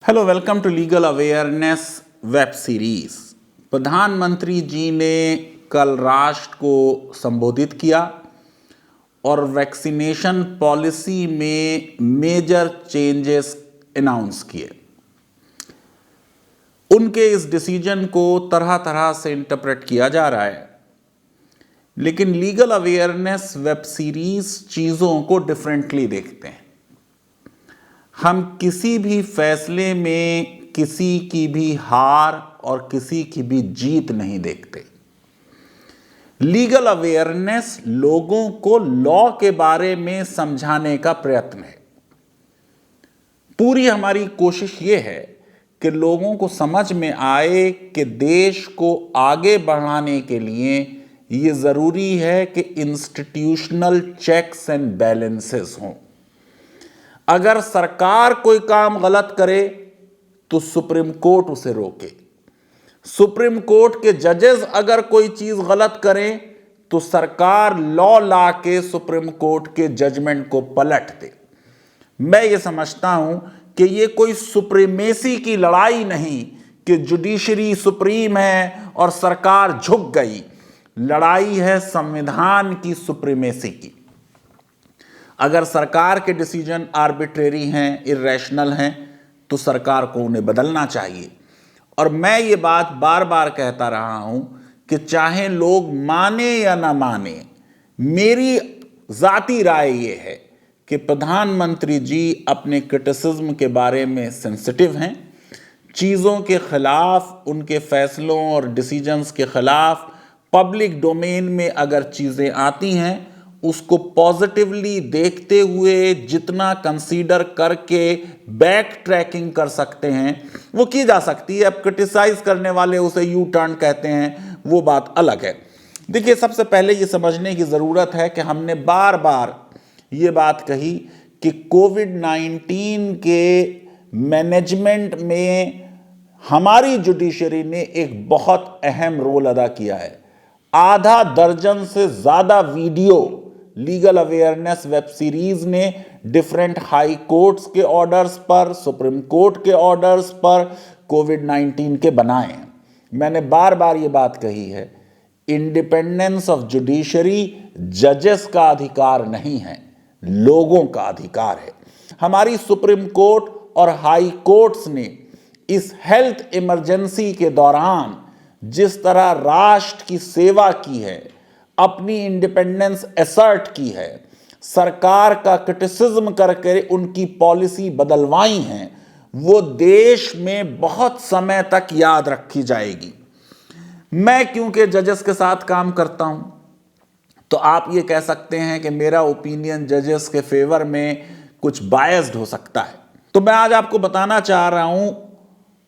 Hello, welcome to legal awareness web series. प्रधानमंत्री जी ने कल राष्ट्र को संबोधित किया और वैक्सीनेशन पॉलिसी में मेजर चेंजेस अनाउंस किए। उनके इस डिसीजन को तरह तरह से इंटरप्रेट किया जा रहा है, लेकिन लीगल अवेयरनेस वेब सीरीज चीज़ों को डिफरेंटली देखते हैं। हम किसी भी फैसले में किसी की भी हार और किसी की भी जीत नहीं देखते। लीगल अवेयरनेस लोगों को लॉ के बारे में समझाने का प्रयत्न है। पूरी हमारी कोशिश यह है कि लोगों को समझ में आए कि देश को आगे बढ़ाने के लिए ये ज़रूरी है कि इंस्टीट्यूशनल चेक्स एंड बैलेंसेस हों। अगर सरकार कोई काम गलत करे तो सुप्रीम कोर्ट उसे रोके। सुप्रीम कोर्ट के जजेस अगर कोई चीज गलत करें तो सरकार लॉ ला के सुप्रीम कोर्ट के जजमेंट को पलट दे। मैं ये समझता हूं कि ये कोई सुप्रीमेसी की लड़ाई नहीं कि जुडिशरी सुप्रीम है और सरकार झुक गई। लड़ाई है संविधान की सुप्रीमेसी की। अगर सरकार के डिसीजन आर्बिट्रेरी हैं, इर्रेशनल हैं, तो सरकार को उन्हें बदलना चाहिए। और मैं ये बात बार बार कहता रहा हूं कि चाहे लोग माने या ना माने, मेरी जाती राय ये है कि प्रधानमंत्री जी अपने क्रिटिसिज्म के बारे में सेंसिटिव हैं। चीज़ों के खिलाफ, उनके फैसलों और डिसीजंस के खिलाफ पब्लिक डोमेन में अगर चीज़ें आती हैं, उसको पॉजिटिवली देखते हुए जितना कंसीडर करके बैक ट्रैकिंग कर सकते हैं वो की जा सकती है। अब क्रिटिसाइज करने वाले उसे यू टर्न कहते हैं, वो बात अलग है। देखिए, सबसे पहले ये समझने की ज़रूरत है कि हमने बार बार ये बात कही कि कोविड-19 के मैनेजमेंट में हमारी जुडिशरी ने एक बहुत अहम रोल अदा किया है। आधा दर्जन से ज़्यादा video legal awareness web series ने डिफरेंट हाई कोर्ट्स के ऑर्डर्स पर, सुप्रीम कोर्ट के ऑर्डर्स पर कोविड-19 के बनाए हैं। मैंने बार बार ये बात कही है, इंडिपेंडेंस ऑफ जुडिशरी जजेस का अधिकार नहीं है, लोगों का अधिकार है। हमारी सुप्रीम कोर्ट और हाई कोर्ट्स ने इस हेल्थ इमरजेंसी के दौरान जिस तरह राष्ट्र की सेवा की है, अपनी इंडिपेंडेंस असर्ट की है, सरकार का क्रिटिसिज्म करके उनकी पॉलिसी बदलवाई हैं, वो देश में बहुत समय तक याद रखी जाएगी। मैं क्योंकि जजेस के साथ काम करता हूं, तो आप ये कह सकते हैं कि मेरा ओपिनियन जजेस के फेवर में कुछ बायस्ड हो सकता है। तो मैं आज आपको बताना चाह रहा हूं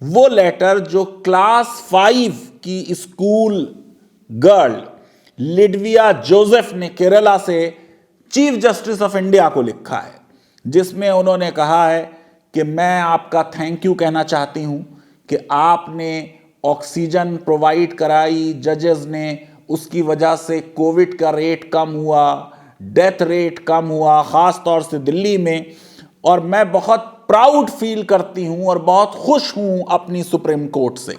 वो लेटर जो क्लास 5 की स्कूल गर्ल लिडविया जोसेफ ने केरला से चीफ जस्टिस ऑफ इंडिया को लिखा है, जिसमें उन्होंने कहा है कि मैं आपका थैंक यू कहना चाहती हूं कि आपने ऑक्सीजन प्रोवाइड कराई जजेस ने, उसकी वजह से कोविड का रेट कम हुआ, डेथ रेट कम हुआ, ख़ास तौर से दिल्ली में। और मैं बहुत प्राउड फील करती हूं और बहुत खुश हूं अपनी सुप्रीम कोर्ट से।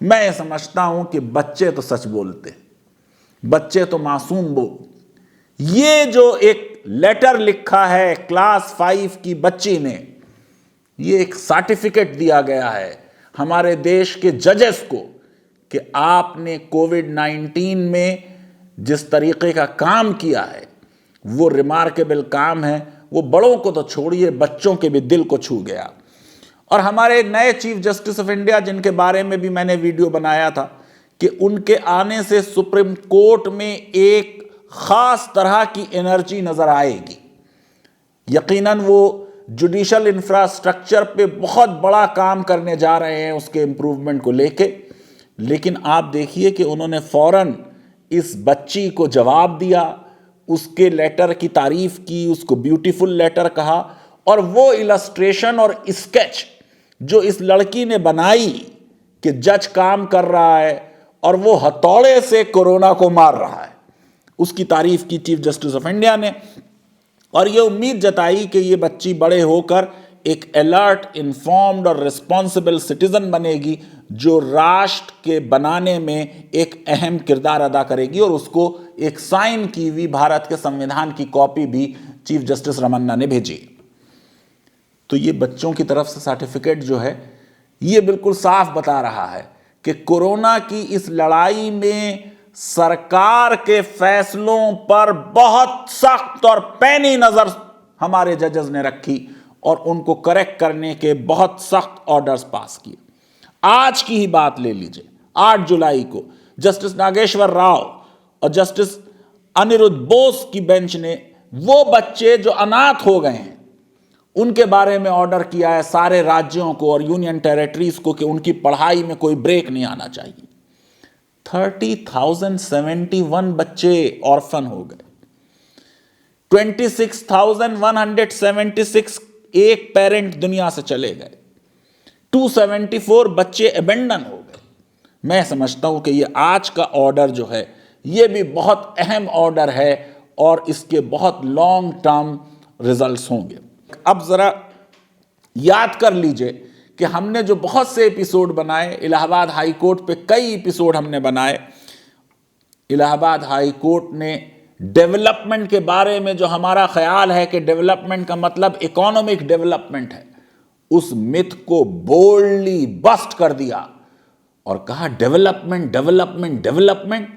मैं ये समझता हूं कि बच्चे तो सच बोलते, बच्चे तो मासूम बोल। ये जो एक लेटर लिखा है क्लास 5 की बच्ची ने, ये एक सर्टिफिकेट दिया गया है हमारे देश के जजेस को कि आपने कोविड-19 में जिस तरीके का काम किया है वो रिमार्केबल काम है। वो बड़ों को तो छोड़िए, बच्चों के भी दिल को छू गया। और हमारे नए चीफ जस्टिस ऑफ इंडिया, जिनके बारे में भी मैंने वीडियो बनाया था कि उनके आने से सुप्रीम कोर्ट में एक खास तरह की एनर्जी नजर आएगी। यकीनन वो जुडिशल इंफ्रास्ट्रक्चर पे बहुत बड़ा काम करने जा रहे हैं उसके इंप्रूवमेंट को लेके। लेकिन आप देखिए कि उन्होंने फौरन इस बच्ची को जवाब दिया, उसके लेटर की तारीफ की, उसको ब्यूटीफुल लेटर कहा। और वो इलस्ट्रेशन और स्केच जो इस लड़की ने बनाई कि जज काम कर रहा है और वो हथौड़े से कोरोना को मार रहा है, उसकी तारीफ की चीफ जस्टिस ऑफ इंडिया ने। और ये उम्मीद जताई कि ये बच्ची बड़े होकर एक अलर्ट, इन्फॉर्म्ड और रिस्पॉन्सिबल सिटीजन बनेगी जो राष्ट्र के बनाने में एक अहम किरदार अदा करेगी। और उसको एक साइन की हुई भारत के संविधान की कॉपी भी चीफ जस्टिस रमन्ना ने भेजी। तो ये बच्चों की तरफ से सर्टिफिकेट जो है ये बिल्कुल साफ बता रहा है कि कोरोना की इस लड़ाई में सरकार के फैसलों पर बहुत सख्त और पैनी नजर हमारे जजेस ने रखी और उनको करेक्ट करने के बहुत सख्त ऑर्डर्स पास किए। आज की ही बात ले लीजिए, 8 जुलाई को जस्टिस नागेश्वर राव और जस्टिस अनिरुद्ध बोस की बेंच ने वो बच्चे जो अनाथ हो गए हैं उनके बारे में ऑर्डर किया है सारे राज्यों को और यूनियन टेरिटरीज को कि उनकी पढ़ाई में कोई ब्रेक नहीं आना चाहिए। 30,071 बच्चे ऑर्फन हो गए, 26,176 एक पेरेंट दुनिया से चले गए, 274 बच्चे अबेंडन हो गए। मैं समझता हूं कि ये आज का ऑर्डर जो है ये भी बहुत अहम ऑर्डर है और इसके बहुत लॉन्ग टर्म रिजल्ट्स होंगे। अब जरा याद कर लीजिए कि हमने जो बहुत से एपिसोड बनाए, इलाहाबाद हाई कोर्ट पे कई एपिसोड हमने बनाए। इलाहाबाद हाई कोर्ट ने डेवलपमेंट के बारे में जो हमारा ख्याल है कि डेवलपमेंट का मतलब इकोनॉमिक डेवलपमेंट है, उस मिथ को बोल्डली बस्ट कर दिया और कहा डेवलपमेंट डेवलपमेंट डेवलपमेंट,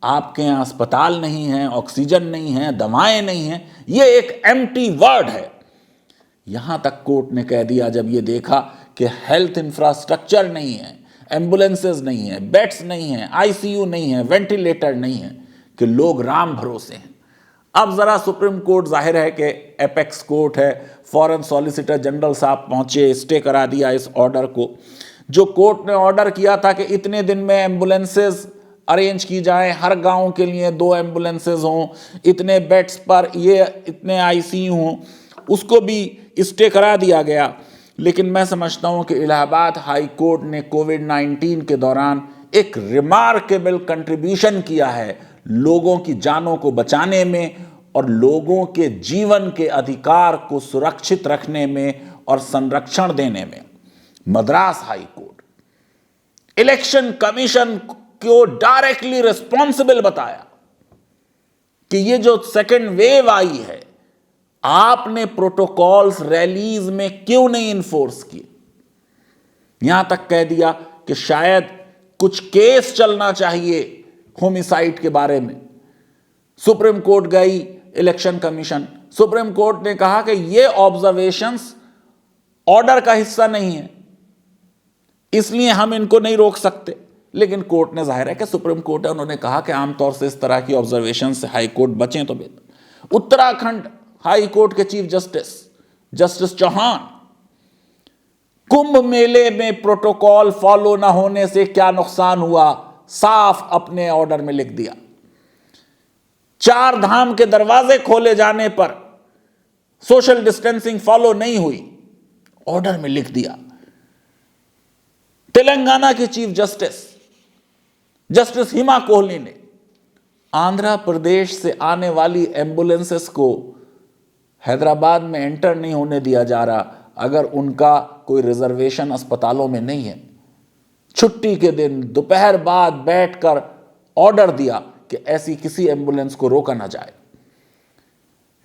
आपके यहां अस्पताल नहीं है, ऑक्सीजन नहीं है, दवाएं नहीं है, ये एक एम्प्टी वर्ड है। यहां तक कोर्ट ने कह दिया जब ये देखा कि हेल्थ इंफ्रास्ट्रक्चर नहीं है, एम्बुलेंसेज नहीं है, बेड्स नहीं है, आईसीयू नहीं है, वेंटिलेटर नहीं है, कि लोग राम भरोसे हैं। अब जरा सुप्रीम कोर्ट, जाहिर है कि एपेक्स कोर्ट है, फॉरेन सॉलिसिटर जनरल साहब पहुंचे, स्टे करा दिया इस ऑर्डर को। जो कोर्ट ने ऑर्डर किया था कि इतने दिन में एम्बुलेंसेज अरेंज की जाएं, हर गांव के लिए 2 एम्बुलेंसेज हों, इतने बेड्स पर ये इतने आईसीयू हों, उसको भी स्टे करा दिया गया। लेकिन मैं समझता हूं कि इलाहाबाद हाई कोर्ट ने कोविड-19 के दौरान एक रिमार्केबल कंट्रीब्यूशन किया है लोगों की जानों को बचाने में और लोगों के जीवन के अधिकार को सुरक्षित रखने में और संरक्षण देने में। Madras high court election commission को डायरेक्टली रिस्पॉन्सिबल बताया कि ये जो सेकेंड वेव आई है, आपने प्रोटोकॉल्स रैलीज में क्यों नहीं इन्फोर्स किए। यहां तक कह दिया कि शायद कुछ केस चलना चाहिए होमिसाइड के बारे में। सुप्रीम कोर्ट गई, इलेक्शन कमीशन, सुप्रीम कोर्ट ने कहा कि ये ऑब्जर्वेशंस ऑर्डर का हिस्सा नहीं है, इसलिए हम इनको नहीं रोक सकते। लेकिन कोर्ट ने, जाहिर है कि सुप्रीम कोर्ट है, उन्होंने कहा कि आमतौर से इस तरह की ऑब्जर्वेशन से हाई कोर्ट बचें तो बेहतर। उत्तराखंड हाई कोर्ट के चीफ जस्टिस चौहान, कुंभ मेले में प्रोटोकॉल फॉलो ना होने से क्या नुकसान हुआ, साफ अपने ऑर्डर में लिख दिया। 4 धाम के दरवाजे खोले जाने पर सोशल डिस्टेंसिंग फॉलो नहीं हुई, ऑर्डर में लिख दिया। तेलंगाना की चीफ जस्टिस हिमा कोहली ने आंध्र प्रदेश से आने वाली एम्बुलेंसेस को हैदराबाद में एंटर नहीं होने दिया जा रहा अगर उनका कोई रिजर्वेशन अस्पतालों में नहीं है। छुट्टी के दिन दोपहर बाद बैठकर ऑर्डर दिया कि ऐसी किसी एम्बुलेंस को रोका ना जाए।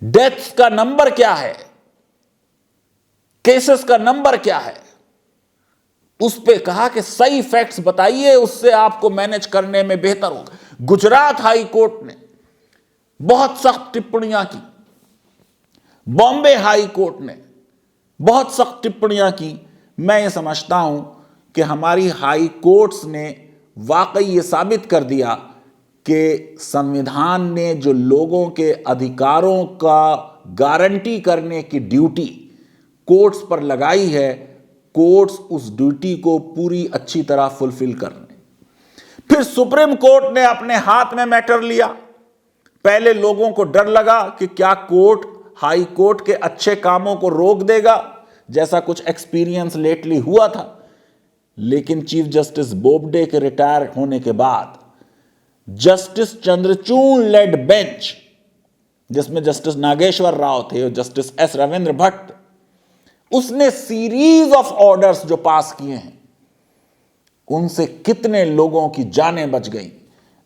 डेथ्स का नंबर क्या है, केसेस का नंबर क्या है, उस पे कहा कि सही फैक्ट्स बताइए, उससे आपको मैनेज करने में बेहतर होगा। गुजरात हाई कोर्ट ने बहुत सख्त टिप्पणियां की, बॉम्बे हाई कोर्ट ने बहुत सख्त टिप्पणियां की। मैं ये समझता हूं कि हमारी हाई कोर्ट्स ने वाकई ये साबित कर दिया कि संविधान ने जो लोगों के अधिकारों का गारंटी करने की ड्यूटी कोर्ट्स पर लगाई है, कोर्ट्स उस ड्यूटी को पूरी अच्छी तरह फुलफिल कर रहे हैं। फिर सुप्रीम कोर्ट ने अपने हाथ में मैटर लिया। पहले लोगों को डर लगा कि क्या कोर्ट हाई कोर्ट के अच्छे कामों को रोक देगा, जैसा कुछ एक्सपीरियंस लेटली हुआ था। लेकिन चीफ जस्टिस बोबडे के रिटायर होने के बाद जस्टिस चंद्रचूड़ लेड बेंच, जिसमें जस्टिस नागेश्वर राव थे और जस्टिस एस रविंद्र भट्ट, उसने सीरीज ऑफ ऑर्डर्स जो पास किए हैं, उनसे कितने लोगों की जानें बच गई।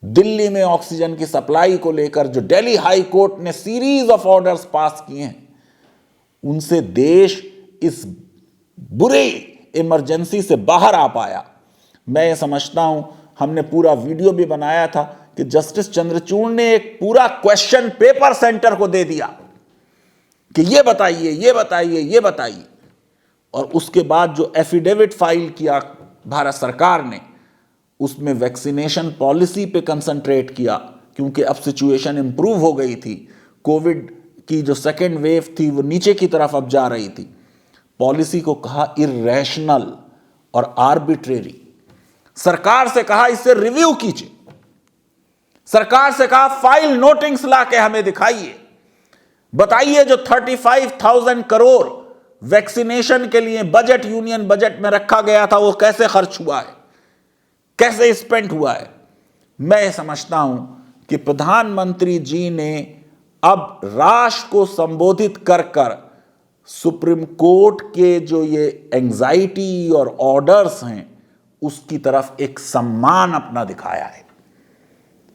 दिल्ली में ऑक्सीजन की सप्लाई को लेकर जो दिल्ली हाई कोर्ट ने सीरीज ऑफ ऑर्डर्स पास किए हैं, उनसे देश इस बुरे इमरजेंसी से बाहर आ पाया। मैं ये समझता हूं, हमने पूरा वीडियो भी बनाया था कि जस्टिस चंद्रचूड़ ने एक पूरा क्वेश्चन पेपर सेंटर को दे दिया कि ये बताइए, ये बताइए, ये बताइए, और उसके बाद जो एफिडेविट फाइल किया भारत सरकार ने, उसमें वैक्सीनेशन पॉलिसी पे कंसंट्रेट किया, क्योंकि अब सिचुएशन इंप्रूव हो गई थी। कोविड की जो सेकेंड वेव थी वो नीचे की तरफ अब जा रही थी। पॉलिसी को कहा इर्रेशनल और आर्बिट्रेरी। सरकार से कहा इसे रिव्यू कीजिए। सरकार से कहा फाइल नोटिंग्स ला के हमें दिखाइए, बताइए जो 35,000 करोड़ वैक्सीनेशन के लिए बजट, यूनियन बजट में रखा गया था, वो कैसे खर्च हुआ है, कैसे स्पेंड हुआ है। मैं समझता हूं कि प्रधानमंत्री जी ने अब राष्ट्र को संबोधित कर कर सुप्रीम कोर्ट के जो ये एंजाइटी और ऑर्डर्स हैं, उसकी तरफ एक सम्मान अपना दिखाया है।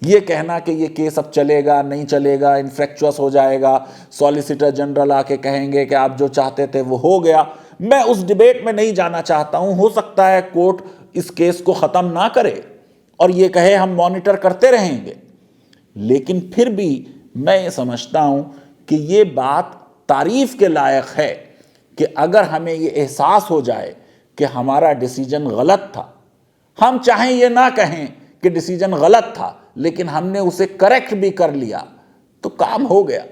ये कहना कि ये केस अब चलेगा नहीं चलेगा, इन्फ्रेक्चुअस हो जाएगा, सॉलिसिटर जनरल आके कहेंगे कि आप जो चाहते थे वो हो गया, मैं उस डिबेट में नहीं जाना चाहता हूं। हो सकता है कोर्ट इस केस को खत्म ना करे और ये कहे हम मॉनिटर करते रहेंगे, लेकिन फिर भी मैं ये समझता हूं कि ये बात तारीफ के लायक है कि अगर हमें ये एहसास हो जाए कि हमारा डिसीजन गलत था, हम चाहें ये ना कहें कि डिसीजन गलत था, लेकिन हमने उसे करेक्ट भी कर लिया, तो काम हो गया।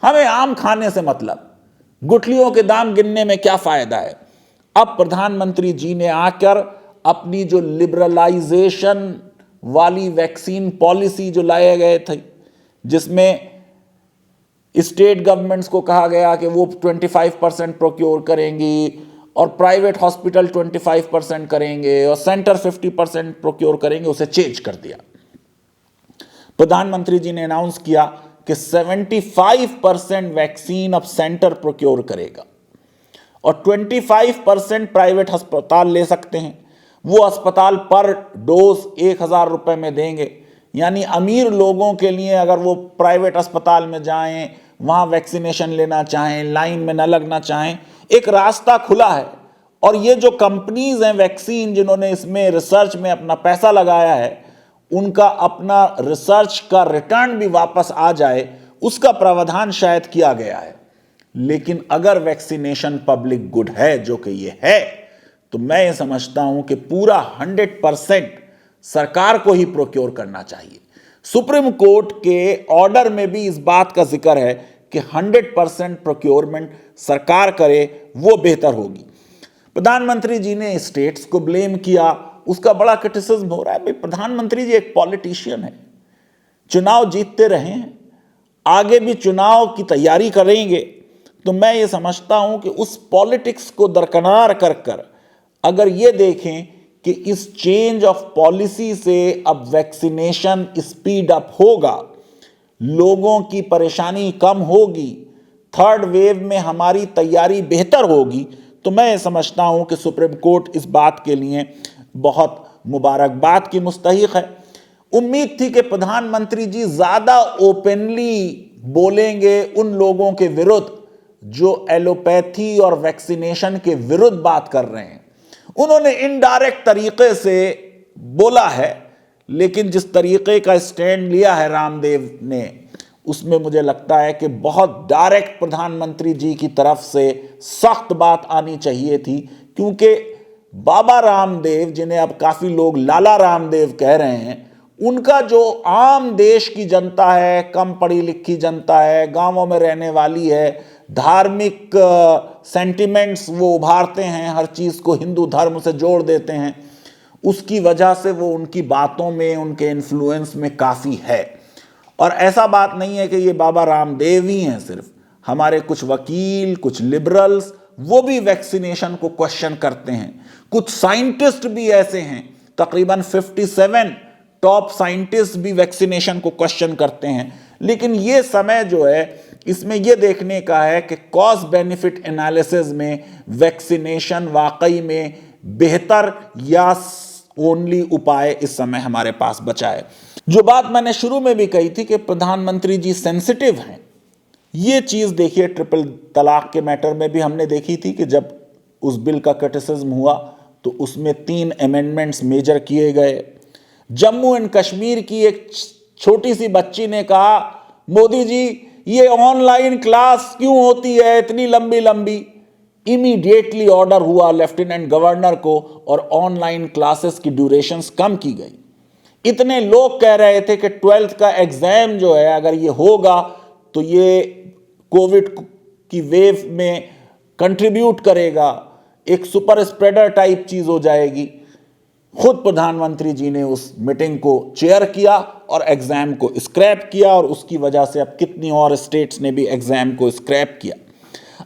हमें आम खाने से मतलब, गुठलियों के दाम गिनने में क्या फायदा है। अब प्रधानमंत्री जी ने आकर अपनी जो लिबरलाइजेशन वाली वैक्सीन पॉलिसी जो लाए गए थे, जिसमें स्टेट गवर्नमेंट्स को कहा गया कि वो 25% प्रोक्योर करेंगी और प्राइवेट हॉस्पिटल 25% करेंगे और सेंटर 50% प्रोक्योर करेंगे, उसे चेंज कर दिया। प्रधानमंत्री जी ने अनाउंस किया कि 75% वैक्सीन अब सेंटर प्रोक्योर करेगा और 25% प्राइवेट अस्पताल ले सकते हैं। वो अस्पताल पर डोज 1,000 रुपए में देंगे, यानी अमीर लोगों के लिए अगर वो प्राइवेट अस्पताल में जाएं, वहाँ वैक्सीनेशन लेना चाहें, लाइन में न लगना चाहें, एक रास्ता खुला है। और ये जो कंपनीज हैं वैक्सीन, जिन्होंने इसमें रिसर्च में अपना पैसा लगाया है, उनका अपना रिसर्च का रिटर्न भी वापस आ जाए, उसका प्रावधान शायद किया गया है। लेकिन अगर वैक्सीनेशन पब्लिक गुड है, जो कि ये है, तो मैं ये समझता हूं कि पूरा 100% सरकार को ही प्रोक्योर करना चाहिए। सुप्रीम कोर्ट के ऑर्डर में भी इस बात का जिक्र है कि 100% प्रोक्योरमेंट सरकार करे, वो बेहतर होगी। प्रधानमंत्री जी ने स्टेट्स को ब्लेम किया, उसका बड़ा क्रिटिसिज्म हो रहा है। भाई, प्रधानमंत्री जी एक पॉलिटिशियन है, चुनाव जीतते रहे हैं, आगे भी चुनाव की तैयारी करेंगे। तो मैं ये समझता हूं कि उस पॉलिटिक्स को दरकिनार कर कर अगर ये देखें कि इस चेंज ऑफ पॉलिसी से अब वैक्सीनेशन स्पीड अप होगा, लोगों की परेशानी कम होगी, थर्ड वेव में हमारी तैयारी बेहतर होगी, तो मैं समझता हूं कि सुप्रीम कोर्ट इस बात के लिए बहुत मुबारकबाद की मुस्तहिक है। उम्मीद थी कि प्रधानमंत्री जी ज्यादा ओपनली बोलेंगे उन लोगों के विरुद्ध जो एलोपैथी और वैक्सीनेशन के विरुद्ध बात कर रहे हैं। उन्होंने इनडायरेक्ट तरीके से बोला है, लेकिन जिस तरीके का स्टैंड लिया है रामदेव ने, उसमें मुझे लगता है कि बहुत डायरेक्ट प्रधानमंत्री जी की तरफ से सख्त बात आनी चाहिए थी, क्योंकि बाबा रामदेव, जिन्हें अब काफी लोग लाला रामदेव कह रहे हैं, उनका जो आम देश की जनता है, कम पढ़ी लिखी जनता है, गांवों में रहने वाली है, धार्मिक सेंटिमेंट्स वो उभारते हैं, हर चीज को हिंदू धर्म से जोड़ देते हैं, उसकी वजह से वो उनकी बातों में, उनके इन्फ्लुएंस में काफी है। और ऐसा बात नहीं है कि ये बाबा रामदेव ही हैं, सिर्फ हमारे कुछ वकील, कुछ लिबरल्स, वो भी वैक्सीनेशन को क्वेश्चन करते हैं। कुछ साइंटिस्ट भी ऐसे हैं, तकरीबन 57 टॉप साइंटिस्ट भी वैक्सीनेशन को क्वेश्चन करते हैं। लेकिन ये समय जो है, इसमें यह देखने का है कि कॉस्ट बेनिफिट एनालिसिस में वैक्सीनेशन वाकई में बेहतर या ओनली उपाय इस समय हमारे पास बचा है। जो बात मैंने शुरू में भी कही थी कि प्रधानमंत्री जी सेंसिटिव हैं, ये चीज देखिए ट्रिपल तलाक के मैटर में भी हमने देखी थी कि जब उस बिल का क्रिटिसिज्म हुआ तो उसमें 3 अमेंडमेंट्स मेजर किए गए। जम्मू एंड कश्मीर की एक छोटी सी बच्ची ने कहा, मोदी जी ये ऑनलाइन क्लास क्यों होती है इतनी लंबी लंबी। इमीडिएटली ऑर्डर हुआ लेफ्टिनेंट गवर्नर को और ऑनलाइन क्लासेस की ड्यूरेशंस कम की गई। इतने लोग कह रहे थे कि 12th का एग्जाम जो है अगर ये होगा तो ये कोविड की वेव में कंट्रीब्यूट करेगा, एक सुपर स्प्रेडर टाइप चीज हो जाएगी। खुद प्रधानमंत्री जी ने उस मीटिंग को चेयर किया और एग्जाम को स्क्रैप किया और उसकी वजह से अब कितनी और स्टेट्स ने भी एग्जाम को स्क्रैप किया।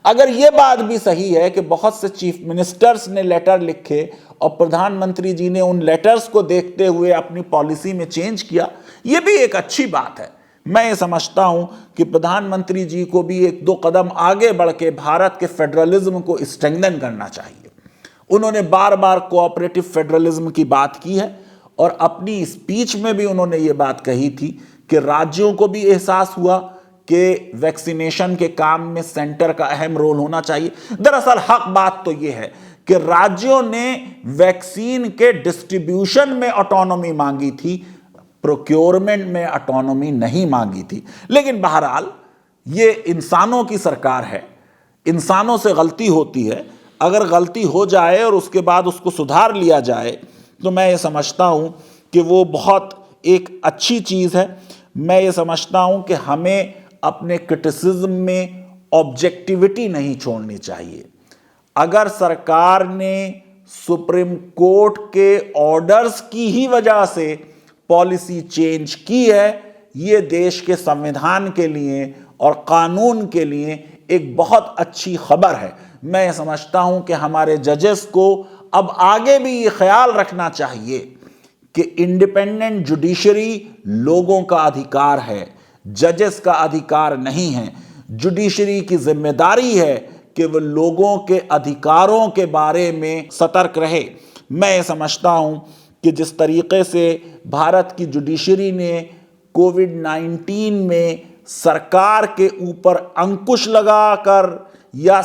अगर यह बात भी सही है कि बहुत से चीफ मिनिस्टर्स ने लेटर लिखे और प्रधानमंत्री जी ने उन लेटर्स को देखते हुए अपनी पॉलिसी में चेंज किया, यह भी एक अच्छी बात है। मैं ये समझता हूं कि प्रधानमंत्री जी को भी 1-2 कदम आगे बढ़ के भारत के फेडरलिज्म को स्ट्रेंथन करना चाहिए। उन्होंने बार बार कोऑपरेटिव फेडरलिज्म की बात की है और अपनी स्पीच में भी उन्होंने ये बात कही थी कि राज्यों को भी एहसास हुआ कि वैक्सीनेशन के काम में सेंटर का अहम रोल होना चाहिए। दरअसल हक बात तो यह है कि राज्यों ने वैक्सीन के डिस्ट्रीब्यूशन में ऑटोनॉमी मांगी थी, प्रोक्योरमेंट में ऑटोनॉमी नहीं मांगी थी। लेकिन बहरहाल ये इंसानों की सरकार है, इंसानों से गलती होती है। अगर गलती हो जाए और उसके बाद उसको सुधार लिया जाए तो मैं ये समझता हूं कि वो बहुत एक अच्छी चीज़ है। मैं ये समझता हूं कि हमें अपने क्रिटिसिज्म में ऑब्जेक्टिविटी नहीं छोड़नी चाहिए। अगर सरकार ने सुप्रीम कोर्ट के ऑर्डर्स की ही वजह से पॉलिसी चेंज की है, ये देश के संविधान के लिए और कानून के लिए एक बहुत अच्छी खबर है। मैं समझता हूं कि हमारे जजेस को अब आगे भी ये ख्याल रखना चाहिए कि इंडिपेंडेंट जुडिशरी लोगों का अधिकार है, जजेस का अधिकार नहीं है। जुडिशरी की जिम्मेदारी है कि वह लोगों के अधिकारों के बारे में सतर्क रहे। मैं ये समझता हूं कि जिस तरीके से भारत की जुडिशरी ने कोविड-19 में सरकार के ऊपर अंकुश लगाकर या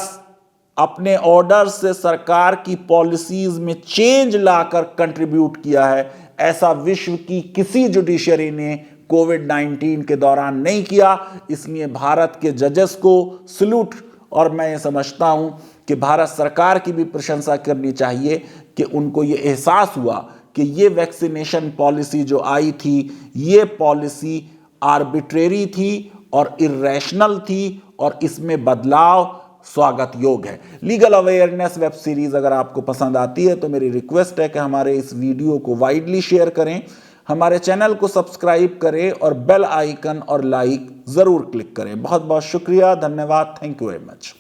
अपने ऑर्डर से सरकार की पॉलिसीज में चेंज लाकर कंट्रीब्यूट किया है, ऐसा विश्व की किसी जुडिशरी ने कोविड-19 के दौरान नहीं किया। इसलिए भारत के जजेस को सल्यूट। और मैं ये समझता हूं कि भारत सरकार की भी प्रशंसा करनी चाहिए कि उनको ये एहसास हुआ कि ये वैक्सीनेशन पॉलिसी जो आई थी, ये पॉलिसी आर्बिट्रेरी थी और इर्रेशनल थी और इसमें बदलाव स्वागत योग्य है। लीगल अवेयरनेस वेब सीरीज अगर आपको पसंद आती है तो मेरी रिक्वेस्ट है कि हमारे इस वीडियो को वाइडली शेयर करें, हमारे चैनल को सब्सक्राइब करें और बेल आइकन और लाइक जरूर क्लिक करें। बहुत बहुत शुक्रिया, धन्यवाद, थैंक यू वेरी मच।